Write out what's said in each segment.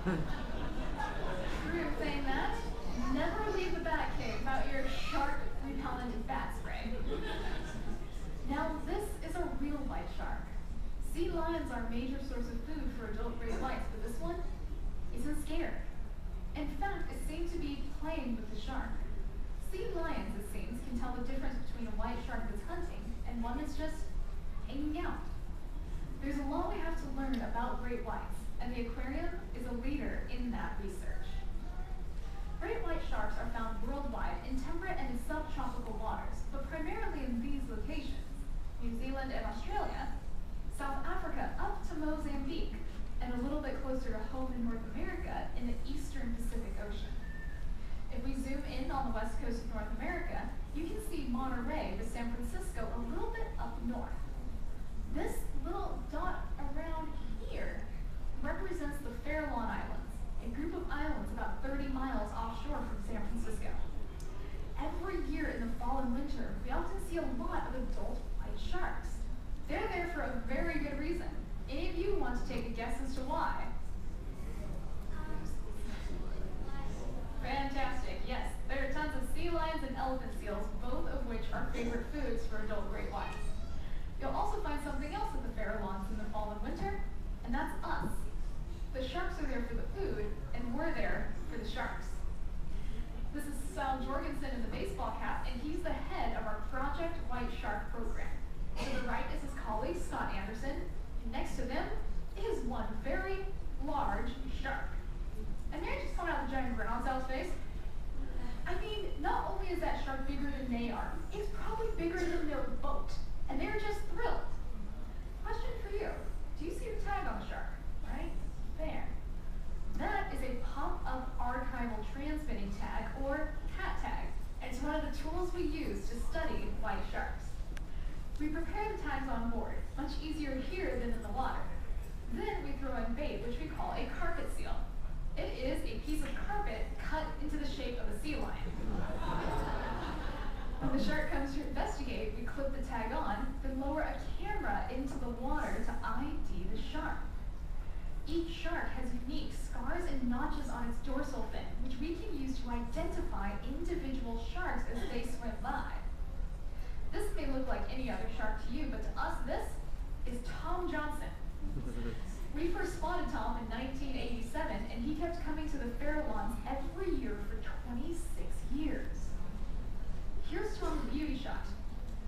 True saying that. Never leave the bat cave without your shark repellent bat spray. Now this is a real white shark. Sea lions are a major source of food for adult great whites, but this one isn't scared. In fact, it seems to be playing with the shark. Sea lions, it seems, can tell the difference between a white shark that's hunting and one that's just hanging out. There's a lot we have to learn about great whites, and the aquarium is a leader in that research. Great white sharks are found worldwide in temperate and subtropical waters, but primarily in these locations: New Zealand and Australia, South Africa up to Mozambique, and a little bit closer to home in North America in the eastern Pacific Ocean. If we zoom in on the west coast of North America, you can see Monterey with San Francisco a little bit up north. This little dot around here represents the Farallon Islands, a group of islands about 30 miles offshore from San Francisco. Every year in the fall and winter, we often see a lot of adult white sharks. They're there for a very good reason. Any of you want to take a guess as to why? Fantastic, yes. There are tons of sea lions and elephant seals, both of which are favorite foods for adult great whites. You'll also find something else at the Farallons in the fall and winter, and that's us. The sharks are there for the food, and we're there for the sharks. This is Sal Jorgensen in the baseball cap, and he's the head of our Project White Shark program. To the right is his colleague, Scott Anderson, and next to them is one very large shark. And may I just point out the giant grin on Sal's face? I mean, not only is that shark bigger than they are, it's probably bigger than their boat, and they're just thrilled. Question for you: do you see the tag on the shark? Right there. That is a pop-up archival transmitting tag, or PAT tag. It's one of the tools we use to study white sharks. We prepare the tags on board, much easier here than in the water. Then we throw in bait, which we call a carpet seal. It is a piece of carpet cut into the shape of a sea lion. When the shark comes to investigate, we clip the tag on, then lower a camera into the water to ID the shark. Each shark has unique scars and notches on its dorsal fin, which we can use to identify individual sharks as they swim by. This may look like any other shark to you, but to us this is Tom Johnson. We first spotted Tom in 1987, and he kept coming to the Farallons every year for 26 years. Here's Tom's beauty shot.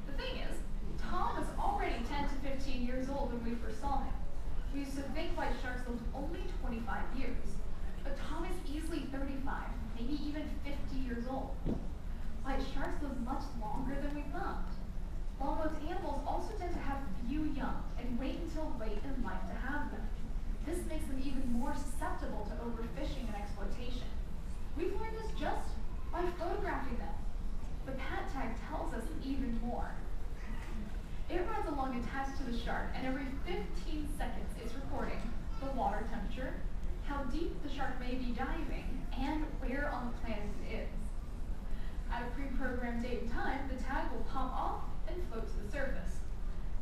The thing is, Tom was already 10 to 15 years old when we first saw him. We used to think white sharks lived only 25 years, but Tom is easily 35, maybe even 50 years old. White sharks live much longer than we thought. Long-lived animals also tend to have few young and wait until late in life to have them. This makes them even more susceptible to overfishing and exploitation. We've learned this just by photographing them. The PAT tag tells us even more. It runs along attached to the shark, and every 15 seconds it's recording the water temperature, how deep the shark may be diving, and where on the planet it is. At a pre-programmed date and time, the tag will pop off and float to the surface.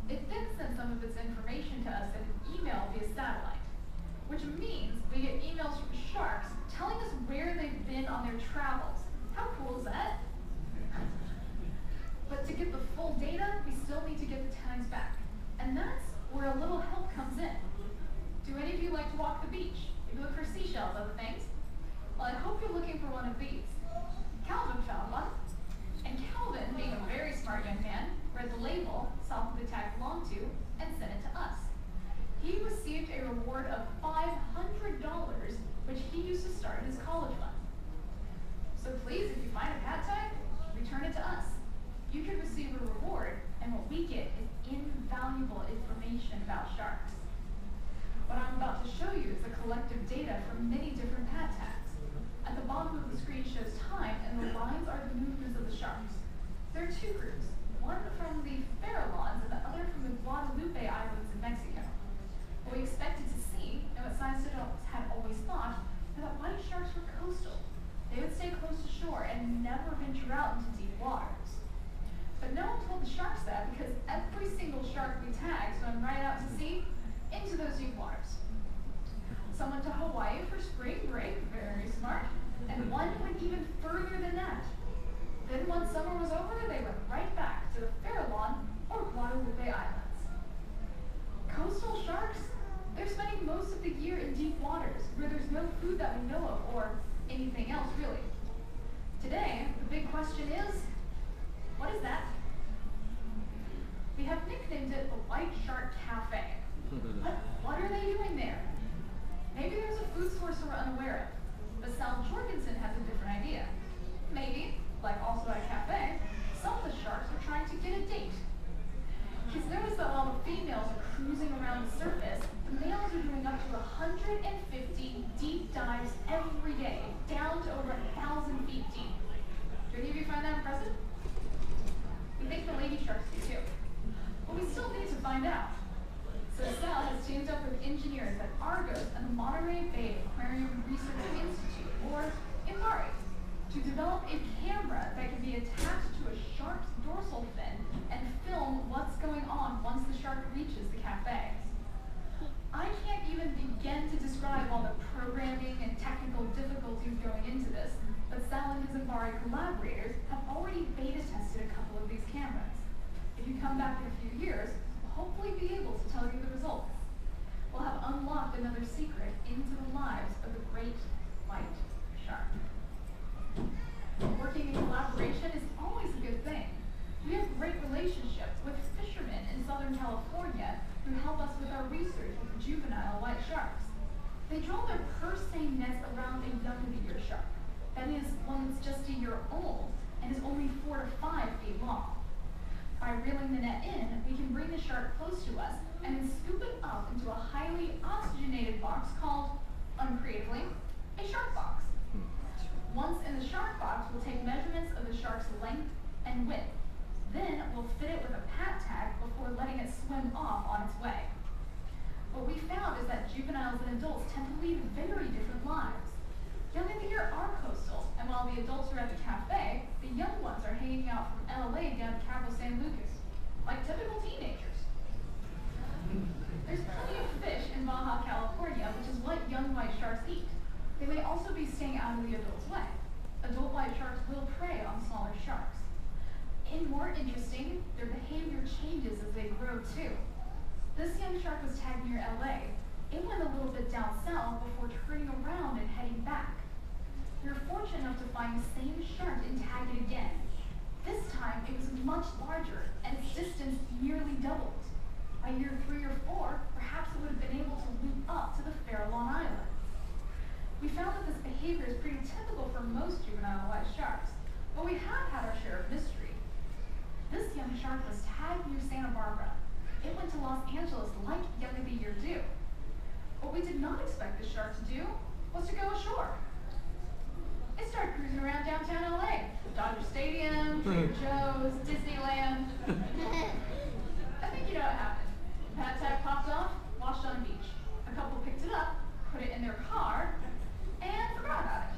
It then sends some of its information to us in an email via satellite, which means we get emails from sharks telling us where they've been on their travels. How cool is that? But to get the full data, we still need to get the tags back. And that's where a little help comes in. Do any of you like to walk the beach? Maybe look for seashells, other things? Well, I hope you're looking for one of these. Calvin found one. And Calvin, being a very smart young man, read the label, saw who the tag belonged to, and sent it to us. He received a reward of $500, which he used to start his college fund. So please, if you find a PAT tag, return it to us. You can receive a reward, and what we get is invaluable information about sharks. What I'm about to show you is the collective data from many different PAT tags. At the bottom of the screen shows time, and the lines are the movements of the sharks. There are two groups, one from the Farallons and the other from the Guadalupe Islands in Mexico. What we expected to see, and what scientists had always thought, is that white sharks were coastal. They would stay close to shore and never venture out into deep waters. But no one told the sharks that, because every single shark we tagged swam right out to sea into those deep waters. Some went to Hawaii for spring break, very smart, and one went even further than that. Then once summer was over, they went right back to the Fair Lawn or Guadalupe Islands. Coastal sharks, they're spending most of the year in deep waters where there's no food that we know of or anything else really. Today, the big question is, what is that? We have nicknamed it the White Shark Cafe. But what are they doing there? Maybe there's a food source we're unaware of, but Sal Jorgensen has a different idea. Maybe, like also at a cafe, some of the sharks are trying to get a date. He's noticed that while the females are cruising around the surface, the males are doing up to 150 deep dives every day, down to over 1,000 feet deep. Do any of you find that impressive? We think the lady sharks do too. But we still need to find out. So Sal has teamed up with engineers at Argos and the Monterey Bay Aquarium Research Institute, or MARI, to develop a camera that can be attached to a shark's dorsal fin and film what's going on once the shark reaches the cafe. I can't even begin to describe all the programming and technical difficulties going into this, but Sal and his MARI collaborators have already beta tested a couple of these cameras. If you come back in a few years, we'll hopefully be able to tell you the results. We'll have unlocked another secret into the lives of the great white shark. Working in collaboration is always a good thing. We have great relationships with fishermen in Southern California who help us with our research with the juvenile white sharks. They draw their purse seine nets around a young-of-the-year shark. That is, one that's just a year old and is only 4 to 5 feet long. By reeling the net in, we can bring the shark close to us and then scoop it up into a highly oxygenated box called, uncreatively, a shark box. Once in the shark box, we'll take measurements of the shark's length and width. Then we'll fit it with a pat tag before letting it swim off on its way. What we found is that juveniles and adults tend to lead very different lives. Young of the year are coastal, and while the adults are at the cafe, the young ones are hanging out from LA down to Cabo San Lucas, like typical teenagers. There's plenty of fish in Baja California, which is what young white sharks eat. They may also be staying out of the adult's way. Adult white sharks will prey on smaller sharks. And more interesting, their behavior changes as they grow too. This young shark was tagged near LA. It went a little bit down south before turning around and heading back. We were fortunate enough to find the same shark and tag it again. This time it was much larger and its distance nearly doubled. By year 3 or 4, perhaps it would have been able to loop up to the Fair Lawn Islands. We found that this behavior is pretty typical for most juvenile white sharks, but we have had our share of mystery. This young shark was tagged near Santa Barbara. It went to Los Angeles like young of the year do. What we did not expect the shark to do was to go ashore. It started cruising around downtown LA, Dodger Stadium, Trader Joe's, Disneyland. I think you know what happened. Pat tag popped off, washed on a beach. A couple picked it up, put it in their car, and forgot about it.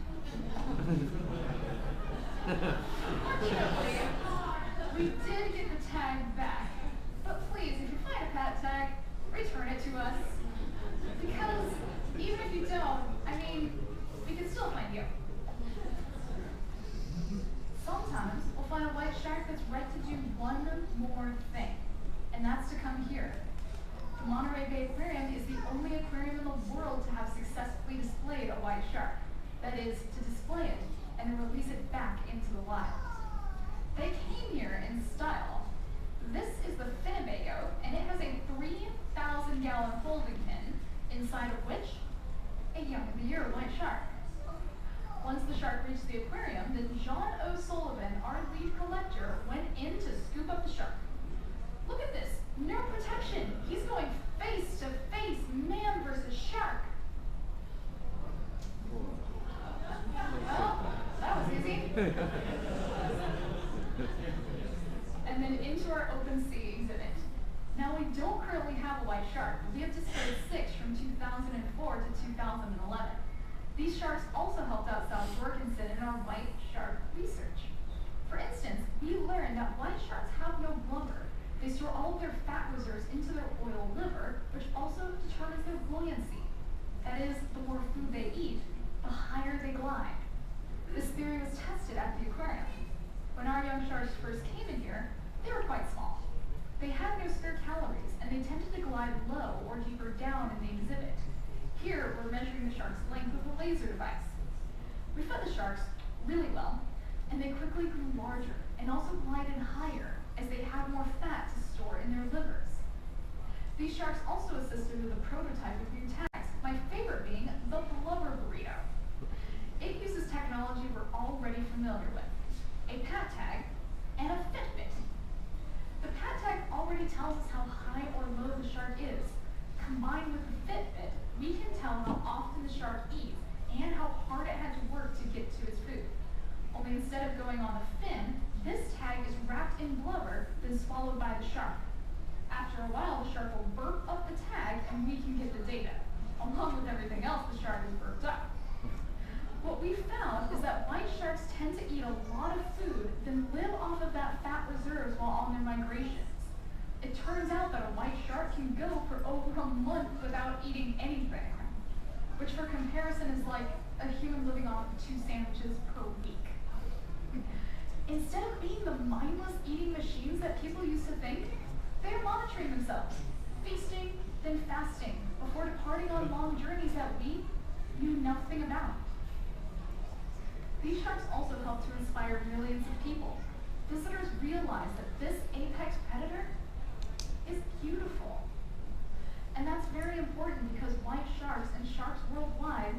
Fortunately, we did get the tag back. But please, if you find a pat tag, return it to us. Because even if you don't, I mean, we can still find you. Sometimes we'll find a white shark that's ready to do one more thing, and that's to come here. The Monterey Bay Aquarium is the only aquarium in the world to have successfully displayed a white shark. That is, to display it and then release it back into the wild. They came here in style. This is the Finnebago, and it has a 3,000-gallon holding pen, inside of which, a young-of-the-year white shark. Once the shark reached the aquarium, then John O'Sullivan, our lead collector, went in to scoop up the shark. Look at this, no protection. He's going face to face, man versus shark. Well, that was easy. And then into our open sea exhibit. Now we don't currently have a white shark, but we have displayed 6 from 2004 to 2011. These sharks also helped out Sal Jorgensen in our white shark research. For instance, we learned that white sharks have no blubber. They store all of their fat reserves into their oil liver, which also determines their buoyancy. That is, the more food they eat, the higher they glide. This theory was tested at the aquarium. When our young sharks first came in here, they were quite small. They had no spare calories, and they tended to glide low or deeper down in the exhibit. Here, we're measuring the shark's length with a laser device. We fed the sharks really well, and they quickly grew larger and also glided higher as they had more fat to store in their livers. These sharks also assisted with a prototype of new tags, my favorite being the blubber burrito. It uses technology we're already familiar with, a pat tag and a Fitbit. The pat tag already tells us how high or low the shark is. Combined with the Fitbit, we can tell how often the shark eats and how hard it had to work to get to its food. Only instead of going on the fin, this tag is wrapped in blubber, then swallowed by the shark. After a while, the shark will burp up the tag and we can get the data, along with everything else the shark has burped up. What we found is that white sharks tend to eat a lot of food, then live off of that fat reserves while on their migrations. It turns out that a white shark can go for over a month without eating anything, which for comparison is like a human living off of 2 sandwiches per week. Instead of being the mindless eating machines that people used to think, they are monitoring themselves, feasting, then fasting, before departing on long journeys that we knew nothing about. These sharks also help to inspire millions of people. Visitors realize that this apex predator is beautiful. And that's very important because white sharks and sharks worldwide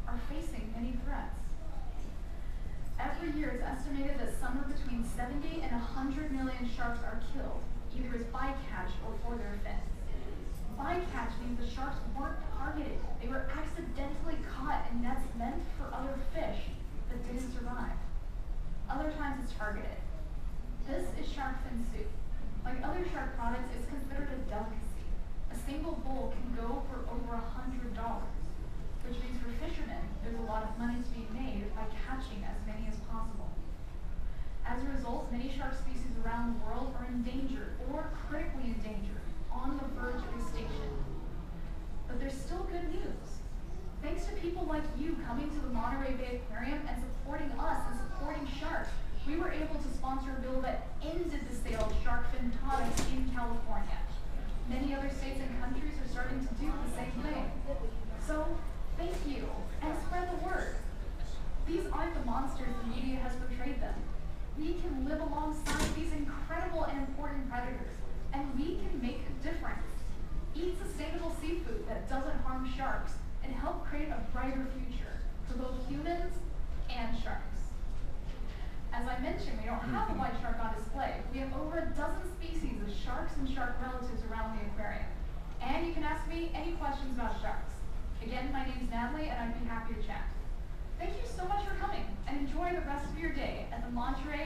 are facing many threats. Every year, it's estimated that somewhere between 70 and 100 million sharks are killed, either as bycatch or for their fins. Bycatch means the sharks weren't targeted. They were accidentally caught in nets meant for other fish that didn't survive. Other times it's targeted. This is shark fin soup. Like other shark products, it's considered a delicacy. A single bowl can go for over $100, which means for fishermen, there's a lot of money to be made by catching as many as possible. As a result, many shark species around the world are endangered or critically endangered, on the verge of extinction. But there's still good news. Thanks to people like you coming to the Monterey Bay Aquarium and supporting us and supporting sharks, we were able to sponsor a bill that ended the sale of shark fin products in California. Many other states and countries are starting to do the same thing. So, thank you, and spread the word. These aren't the monsters the media has portrayed them. We can live alongside these incredible and important predators, and we can make a difference. Eat sustainable seafood that doesn't harm sharks, and help create a brighter future for both humans and sharks. As I mentioned, we don't have a white shark on display. We have over a dozen species of sharks and shark relatives around the aquarium. And you can ask me any questions about sharks. Again, my name's Natalie, and I'd be happy to chat. Thank you so much for coming, and enjoy the rest of your day at the Monterey